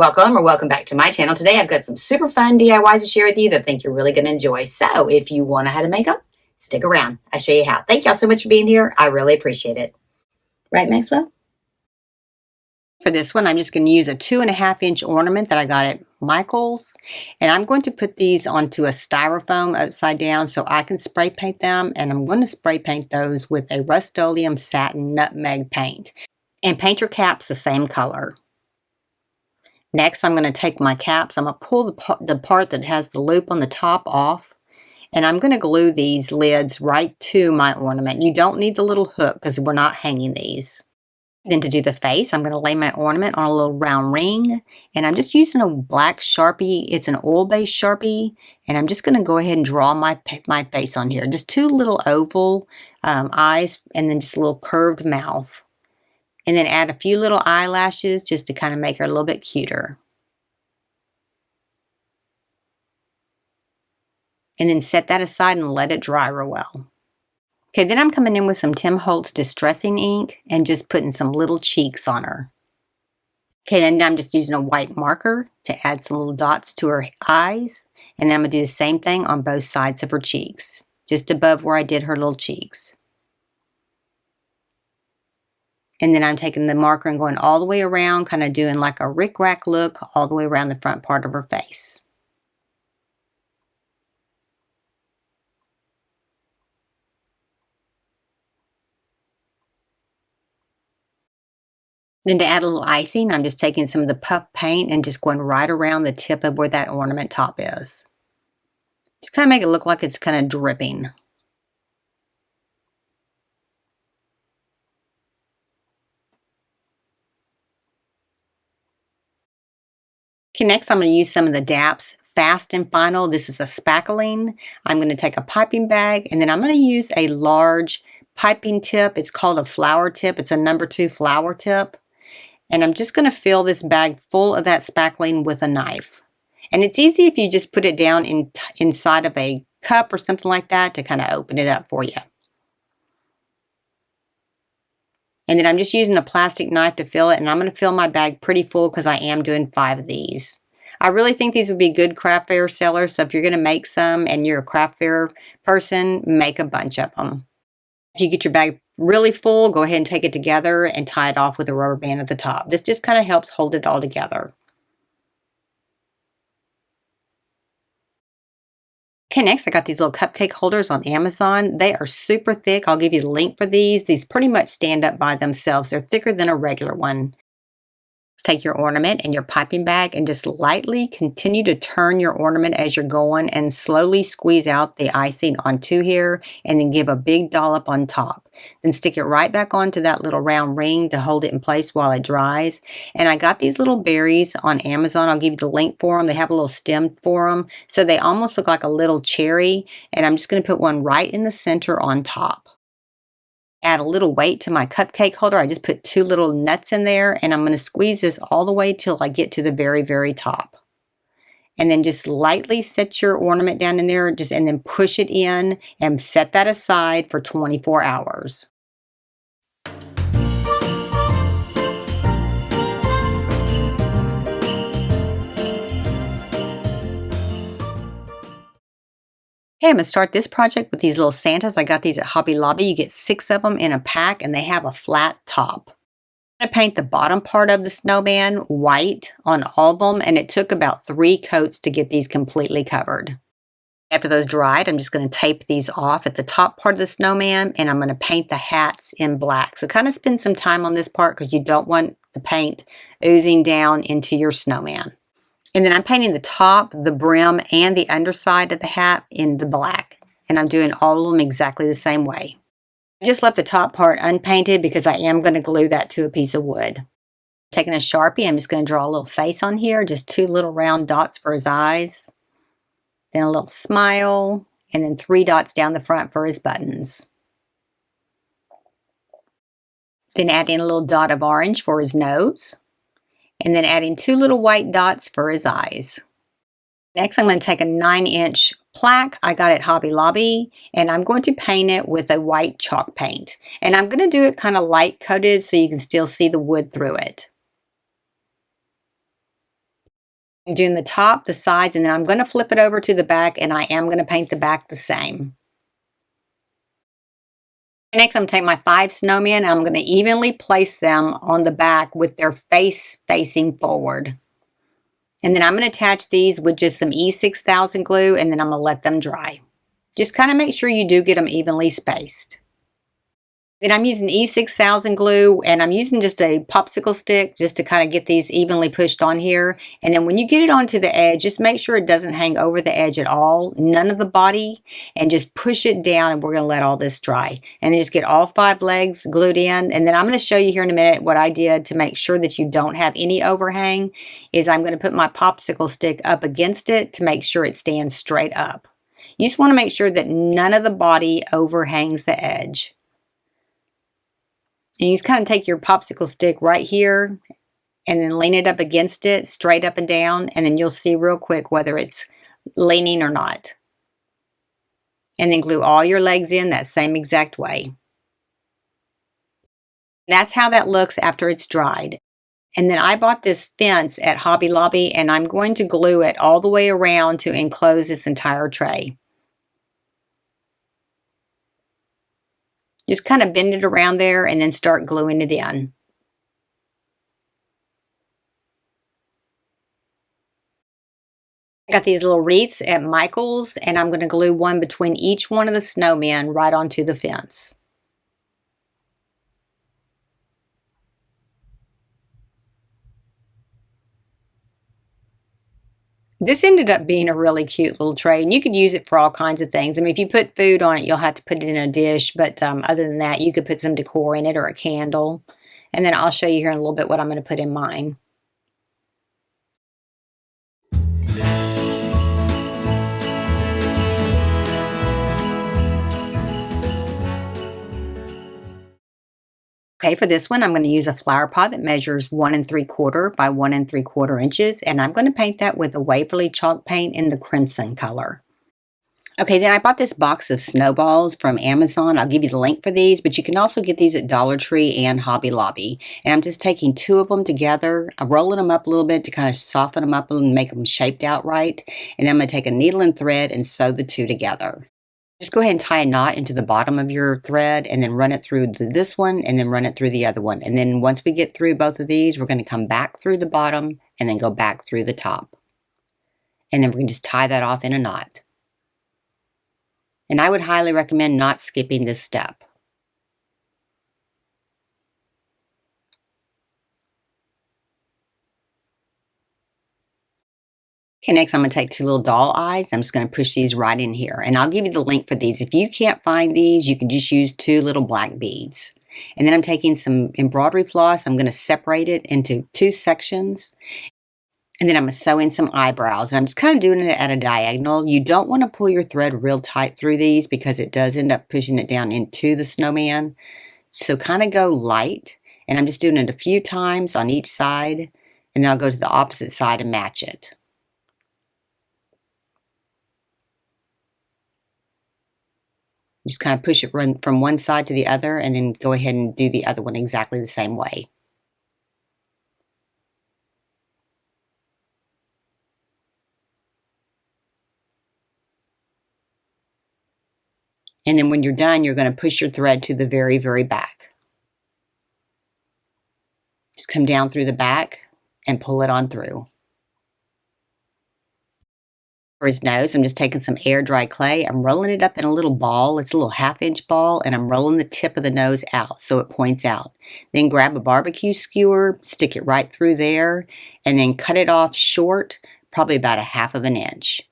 welcome or welcome back to my channel. Today I've got some super fun DIYs to share with you that I think you're really going to enjoy. So if you want to know how to make them, stick around. I'll show you how. Thank y'all so much for being here. I really appreciate it. Right, Maxwell? For this one, I'm just going to use a 2.5-inch ornament that I got at Michael's. And I'm going to put these onto a styrofoam upside down so I can spray paint them. And I'm going to spray paint those with a Rustoleum Satin Nutmeg paint. And paint your caps the same color. Next, I'm going to take my caps. I'm going to pull the part that has the loop on the top off. And I'm going to glue these lids right to my ornament. You don't need the little hook because we're not hanging these. Then to do the face, I'm going to lay my ornament on a little round ring. And I'm just using a black Sharpie. It's an oil-based Sharpie. And I'm just going to go ahead and draw my face on here. Just two little oval eyes and then just a little curved mouth. And then add a few little eyelashes just to kind of make her a little bit cuter. And then set that aside and let it dry real well. Okay, then I'm coming in with some Tim Holtz Distressing ink and just putting some little cheeks on her. Okay, then I'm just using a white marker to add some little dots to her eyes. And then I'm going to do the same thing on both sides of her cheeks, just above where I did her little cheeks. And then I'm taking the marker and going all the way around, kind of doing like a rick-rack look all the way around the front part of her face. Then to add a little icing, I'm just taking some of the puff paint and just going right around the tip of where that ornament top is. Just kind of make it look like it's kind of dripping. Okay, next I'm going to use some of the DAPS Fast and Final. This is a spackling. I'm going to take a piping bag and then I'm going to use a large piping tip. It's called a flower tip. It's a number 2 flower tip. And I'm just going to fill this bag full of that spackling with a knife. And it's easy if you just put it down inside of a cup or something like that to kind of open it up for you. And then I'm just using a plastic knife to fill it, and I'm going to fill my bag pretty full because I am doing 5 of these. I really think these would be good craft fair sellers, so if you're going to make some and you're a craft fair person, make a bunch of them. If you get your bag really full, go ahead and take it together and tie it off with a rubber band at the top. This just kind of helps hold it all together. Okay, next I got these little cupcake holders on Amazon. They are super thick. I'll give you the link for these. These pretty much stand up by themselves. They're thicker than a regular one. Take your ornament and your piping bag and just lightly continue to turn your ornament as you're going and slowly squeeze out the icing onto here and then give a big dollop on top. Then stick it right back onto that little round ring to hold it in place while it dries. And I got these little berries on Amazon. I'll give you the link for them. They have a little stem for them. So they almost look like a little cherry. And I'm just going to put one right in the center on top. Add a little weight to my cupcake holder. I just put 2 little nuts in there and I'm going to squeeze this all the way till I get to the very, very top. And then just lightly set your ornament down in there and then push it in and set that aside for 24 hours. Okay, I'm going to start this project with these little Santas. I got these at Hobby Lobby. You get 6 of them in a pack and they have a flat top. I'm going to paint the bottom part of the snowman white on all of them, and it took about 3 coats to get these completely covered. After those dried, I'm just going to tape these off at the top part of the snowman, and I'm going to paint the hats in black. So kind of spend some time on this part because you don't want the paint oozing down into your snowman. And then I'm painting the top, the brim, and the underside of the hat in the black. And I'm doing all of them exactly the same way. I just left the top part unpainted because I am going to glue that to a piece of wood. Taking a Sharpie, I'm just going to draw a little face on here. Just 2 little round dots for his eyes. Then a little smile. And then 3 dots down the front for his buttons. Then adding a little dot of orange for his nose. And then adding 2 little white dots for his eyes. Next, I'm going to take a 9-inch plaque I got at Hobby Lobby, and I'm going to paint it with a white chalk paint. And I'm going to do it kind of light coated so you can still see the wood through it. I'm doing the top, the sides, and then I'm going to flip it over to the back, and I am going to paint the back the same. Next, I'm going to take my 5 snowmen, and I'm going to evenly place them on the back with their face facing forward. And then I'm going to attach these with just some E6000 glue, and then I'm going to let them dry. Just kind of make sure you do get them evenly spaced. Then I'm using E6000 glue, and I'm using just a popsicle stick just to kind of get these evenly pushed on here. And then when you get it onto the edge, just make sure it doesn't hang over the edge at all, none of the body, and just push it down, and we're going to let all this dry. And then just get all 5 legs glued in. And then I'm going to show you here in a minute what I did to make sure that you don't have any overhang is I'm going to put my popsicle stick up against it to make sure it stands straight up. You just want to make sure that none of the body overhangs the edge. And you just kind of take your popsicle stick right here and then lean it up against it, straight up and down, and then you'll see real quick whether it's leaning or not. And then glue all your legs in that same exact way. That's how that looks after it's dried. And then I bought this fence at Hobby Lobby, and I'm going to glue it all the way around to enclose this entire tray. Just kind of bend it around there and then start gluing it in. I got these little wreaths at Michael's, and I'm going to glue one between each one of the snowmen right onto the fence. This ended up being a really cute little tray, and you could use it for all kinds of things. I mean, if you put food on it, you'll have to put it in a dish, but other than that, you could put some decor in it or a candle. And then I'll show you here in a little bit what I'm going to put in mine. Okay, for this one, I'm going to use a flower pot that measures 1 3/4 by 1 3/4 inches, and I'm going to paint that with a Waverly chalk paint in the crimson color. Okay, then I bought this box of snowballs from Amazon. I'll give you the link for these, but you can also get these at Dollar Tree and Hobby Lobby. And I'm just taking 2 of them together. I'm rolling them up a little bit to kind of soften them up and make them shaped out right. And then I'm going to take a needle and thread and sew the 2 together. Just go ahead and tie a knot into the bottom of your thread and then run it through this one and then run it through the other one. And then once we get through both of these, we're going to come back through the bottom and then go back through the top. And then we can just tie that off in a knot. And I would highly recommend not skipping this step. Okay, next I'm going to take 2 little doll eyes. I'm just going to push these right in here. And I'll give you the link for these. If you can't find these, you can just use 2 little black beads. And then I'm taking some embroidery floss. I'm going to separate it into 2 sections. And then I'm going to sew in some eyebrows. And I'm just kind of doing it at a diagonal. You don't want to pull your thread real tight through these because it does end up pushing it down into the snowman. So kind of go light. And I'm just doing it a few times on each side. And then I'll go to the opposite side and match it. Just kind of push it run from one side to the other and then go ahead and do the other one exactly the same way. And then when you're done, you're going to push your thread to the very, very back. Just come down through the back and pull it on through. For his nose, I'm just taking some air dry clay. I'm rolling it up in a little ball. It's a little 1/2-inch ball, and I'm rolling the tip of the nose out so it points out. Then grab a barbecue skewer, stick it right through there, and then cut it off short, probably about 1/2 of an inch.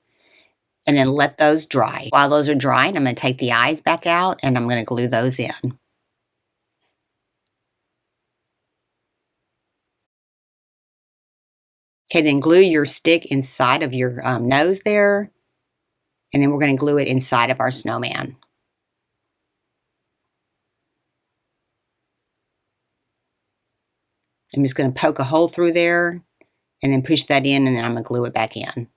And then let those dry. While those are drying, I'm going to take the eyes back out, and I'm going to glue those in. Okay, then glue your stick inside of your nose there, and then we're going to glue it inside of our snowman. I'm just going to poke a hole through there, and then push that in, and then I'm going to glue it back in.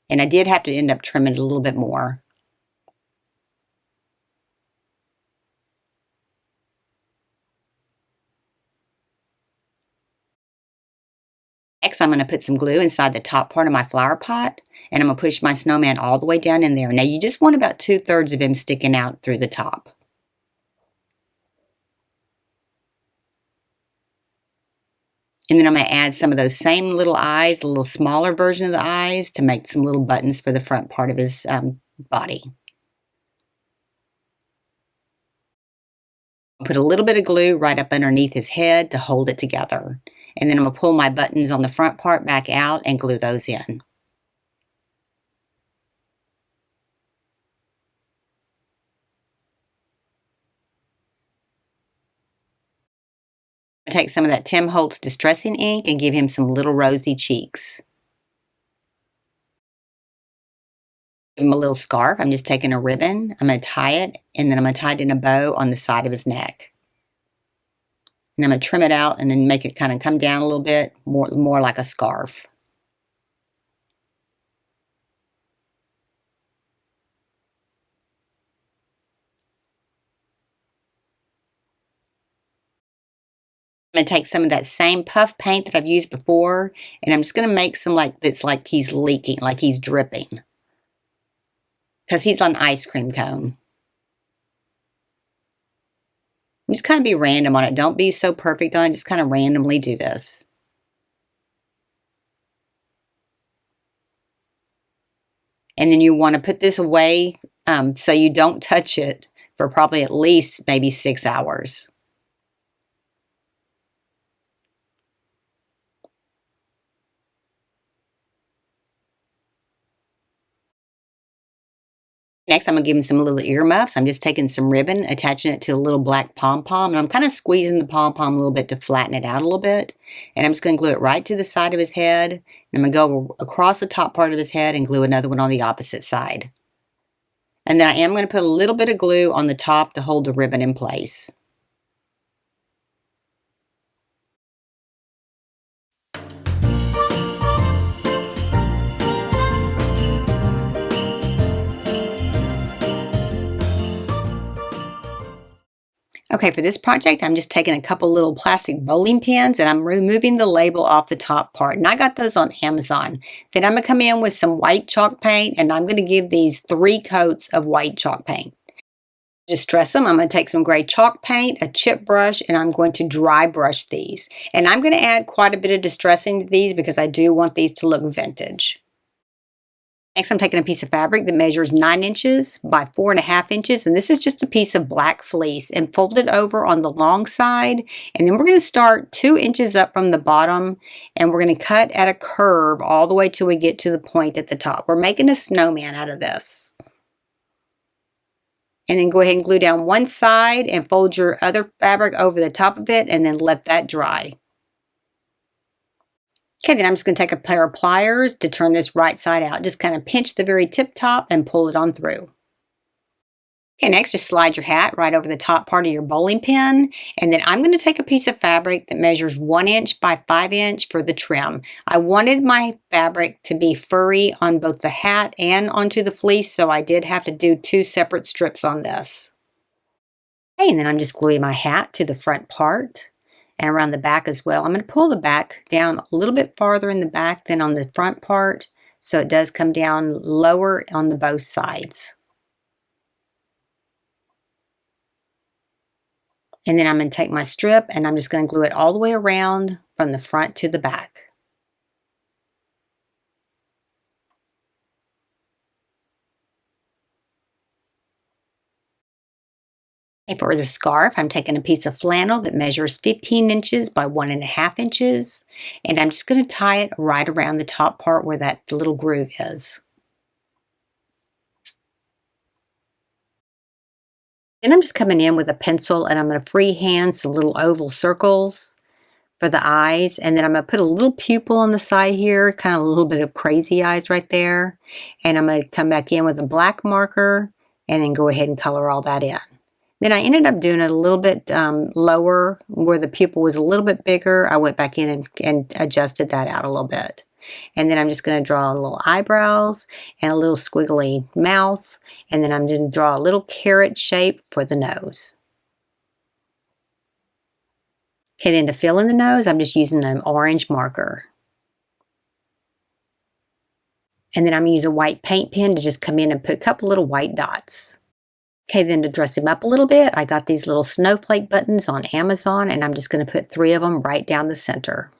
And I did have to end up trimming it a little bit more. Next, Next, I'm going to put some glue inside the top part of my flower pot, and I'm going to push my snowman all the way down in there. Now, you just want about 2/3 of him sticking out through the top. And then I'm going to add some of those same little eyes, a little smaller version of the eyes, to make some little buttons for the front part of his body. I'll put a little bit of glue right up underneath his head to hold it together. And then I'm going to pull my buttons on the front part back out and glue those in. Take some of that Tim Holtz Distressing Ink and give him some little rosy cheeks. Give him a little scarf. I'm just taking a ribbon. I'm going to tie it, and then I'm going to tie it in a bow on the side of his neck. And I'm going to trim it out and then make it kind of come down a little bit, more like a scarf. I'm going to take some of that same puff paint that I've used before, and I'm just going to make some that's like he's leaking, like he's dripping. Because he's on an ice cream cone. Just kind of be random on it. Don't be so perfect on it. Just kind of randomly do this. And then you want to put this away so you don't touch it for probably at least maybe 6 hours. Next, I'm going to give him some little earmuffs. I'm just taking some ribbon, attaching it to a little black pom-pom, and I'm kind of squeezing the pom-pom a little bit to flatten it out a little bit. And I'm just going to glue it right to the side of his head. And I'm going to go across the top part of his head and glue another one on the opposite side. And then I am going to put a little bit of glue on the top to hold the ribbon in place. Okay, for this project, I'm just taking a couple little plastic bowling pins and I'm removing the label off the top part. And I got those on Amazon. Then I'm going to come in with some white chalk paint and I'm going to give these 3 coats of white chalk paint. Distress them. I'm going to take some gray chalk paint, a chip brush, and I'm going to dry brush these. And I'm going to add quite a bit of distressing to these because I do want these to look vintage. Next, I'm taking a piece of fabric that measures 9 inches by 4.5 inches, and this is just a piece of black fleece, and fold it over on the long side. And then we're going to start 2 inches up from the bottom, and we're going to cut at a curve all the way till we get to the point at the top. We're making a snowman out of this. And then go ahead and glue down one side and fold your other fabric over the top of it, and then let that dry. Okay, then I'm just going to take a pair of pliers to turn this right side out. Just kind of pinch the very tip top and pull it on through. Okay, next just slide your hat right over the top part of your bowling pin. And then I'm going to take a piece of fabric that measures 1 inch by 5 inch for the trim. I wanted my fabric to be furry on both the hat and onto the fleece, so I did have to do 2 separate strips on this. Okay, and then I'm just gluing my hat to the front part. And around the back as well. I'm going to pull the back down a little bit farther in the back than on the front part, so it does come down lower on both sides. And then I'm going to take my strip and I'm just going to glue it all the way around from the front to the back. And for the scarf, I'm taking a piece of flannel that measures 15 inches by 1.5 inches, and I'm just going to tie it right around the top part where that little groove is. Then I'm just coming in with a pencil and I'm going to freehand some little oval circles for the eyes, and then I'm going to put a little pupil on the side here, kind of a little bit of crazy eyes right there, and I'm going to come back in with a black marker and then go ahead and color all that in. Then I ended up doing it a little bit lower where the pupil was a little bit bigger. I went back in and adjusted that out a little bit. And then I'm just going to draw a little eyebrows and a little squiggly mouth. And then I'm going to draw a little carrot shape for the nose. Okay, then to fill in the nose, I'm just using an orange marker. And then I'm going to use a white paint pen to just come in and put a couple little white dots. Okay, then to dress him up a little bit, I got these little snowflake buttons on Amazon, and I'm just going to put 3 of them right down the center.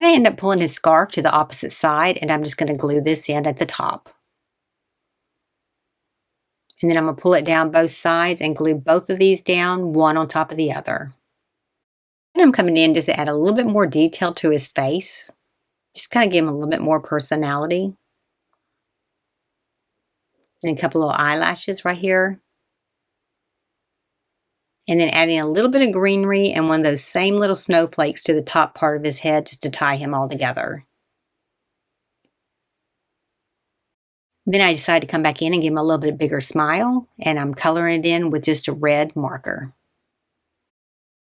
I end up pulling his scarf to the opposite side, and I'm just going to glue this in at the top. And then I'm going to pull it down both sides and glue both of these down, one on top of the other. And I'm coming in just to add a little bit more detail to his face. Just kind of give him a little bit more personality. And a couple little eyelashes right here. And then adding a little bit of greenery and one of those same little snowflakes to the top part of his head just to tie him all together. Then I decided to come back in and give him a little bit bigger smile, and I'm coloring it in with just a red marker.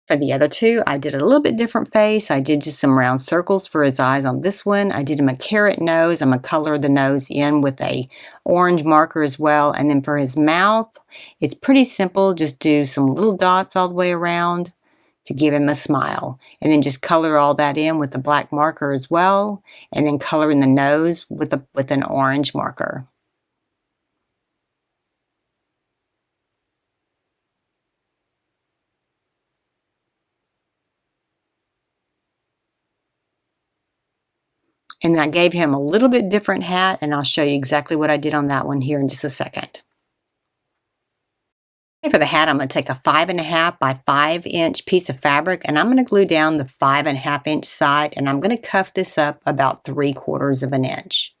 For the other two, I did a little bit different face. I did just some round circles for his eyes on this one. I did him a carrot nose. I'm going to color the nose in with a orange marker as well. And then for his mouth, it's pretty simple. Just do some little dots all the way around to give him a smile. And then just color all that in with the black marker as well. And then color in the nose with an orange marker. And I gave him a little bit different hat, and I'll show you exactly what I did on that one here in just a second. Okay, for the hat, I'm going to take a 5.5 by 5 inch piece of fabric, and I'm going to glue down the 5.5 inch side, and I'm going to cuff this up about 3/4 of an inch.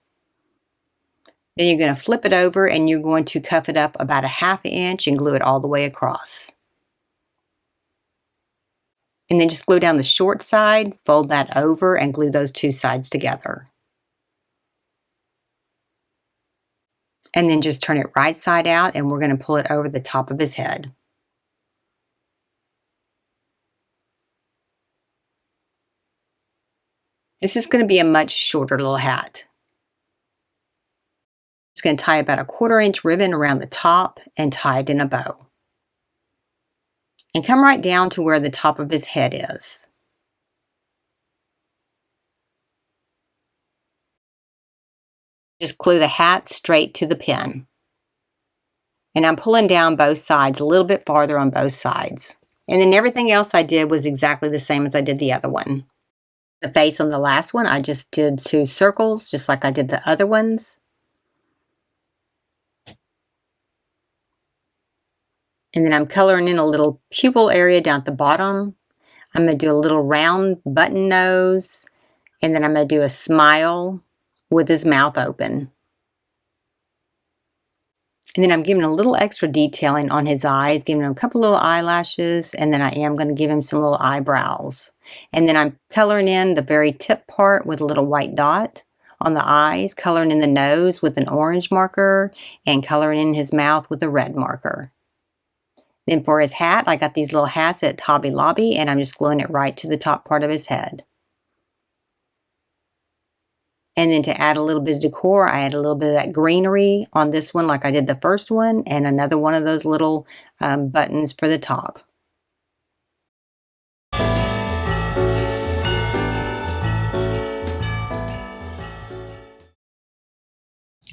Then you're going to flip it over, and you're going to cuff it up about a 1/2 inch and glue it all the way across. And then just glue down the short side, fold that over, and glue those 2 sides together. And then just turn it right side out, and we're going to pull it over the top of his head. This is going to be a much shorter little hat. Just going to tie about a 1/4 inch ribbon around the top and tie it in a bow. And come right down to where the top of his head is. Just glue the hat straight to the pin. And I'm pulling down both sides a little bit farther on both sides. And then everything else I did was exactly the same as I did the other one. The face on the last one, I just did 2 circles, just like I did the other ones. And then I'm coloring in a little pupil area down at the bottom. I'm going to do a little round button nose. And then I'm going to do a smile with his mouth open. And then I'm giving a little extra detailing on his eyes, giving him a couple little eyelashes. And then I am going to give him some little eyebrows. And then I'm coloring in the very tip part with a little white dot on the eyes, coloring in the nose with an orange marker, and coloring in his mouth with a red marker. Then for his hat, I got these little hats at Hobby Lobby, and I'm just gluing it right to the top part of his head. And then to add a little bit of decor, I add a little bit of that greenery on this one like I did the first one, and another one of those little buttons for the top.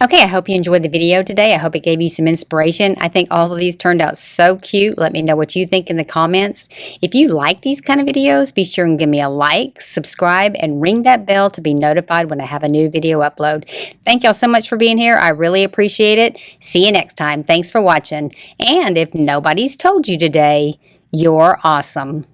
Okay, I hope you enjoyed the video today. I hope it gave you some inspiration. I think all of these turned out so cute. Let me know what you think in the comments. If you like these kind of videos, be sure and give me a like, subscribe, and ring that bell to be notified when I have a new video upload. Thank y'all so much for being here. I really appreciate it. See you next time. Thanks for watching. And if nobody's told you today, you're awesome.